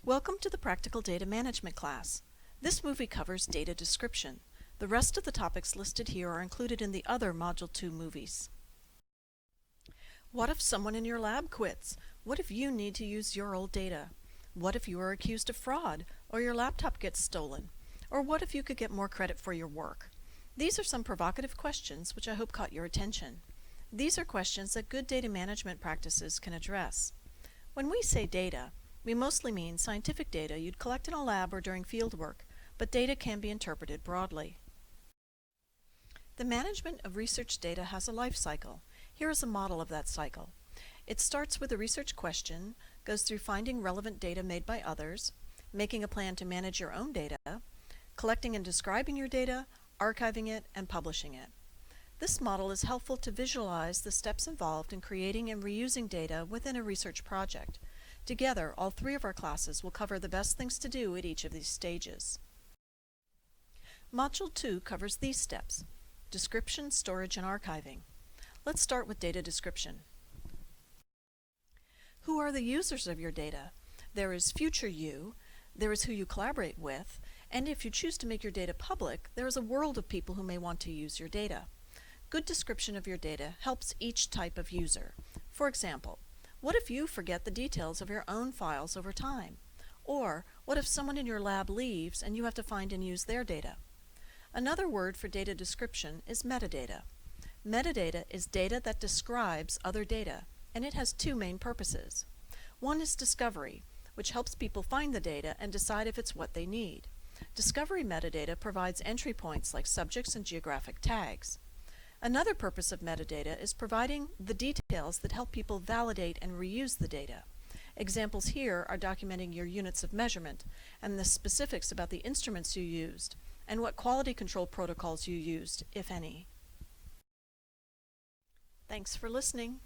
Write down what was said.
Welcome to the Practical Data Management class. This movie covers data description. The rest of the topics listed here are included in the other Module 2 movies. What if someone in your lab quits? What if you need to use your old data? What if you are accused of fraud, or your laptop gets stolen? Or what if you could get more credit for your work? These are some provocative questions which I hope caught your attention. These are questions that good data management practices can address. When we say data, we mostly mean scientific data you'd collect in a lab or during field work, but data can be interpreted broadly. The management of research data has a life cycle. Here is a model of that cycle. It starts with a research question, goes through finding relevant data made by others, making a plan to manage your own data, collecting and describing your data, archiving it, and publishing it. This model is helpful to visualize the steps involved in creating and reusing data within a research project. Together, all three of our classes will cover the best things to do at each of these stages. Module 2 covers these steps: description, storage, and archiving. Let's start with data description. Who are the users of your data? There is future you, there is who you collaborate with, and if you choose to make your data public, there is a world of people who may want to use your data. Good description of your data helps each type of user. For example, what if you forget the details of your own files over time? Or what if someone in your lab leaves and you have to find and use their data? Another word for data description is metadata. Metadata is data that describes other data, and it has two main purposes. One is discovery, which helps people find the data and decide if it's what they need. Discovery metadata provides entry points like subjects and geographic tags. Another purpose of metadata is providing the details that help people validate and reuse the data. Examples here are documenting your units of measurement and the specifics about the instruments you used and what quality control protocols you used, if any. Thanks for listening.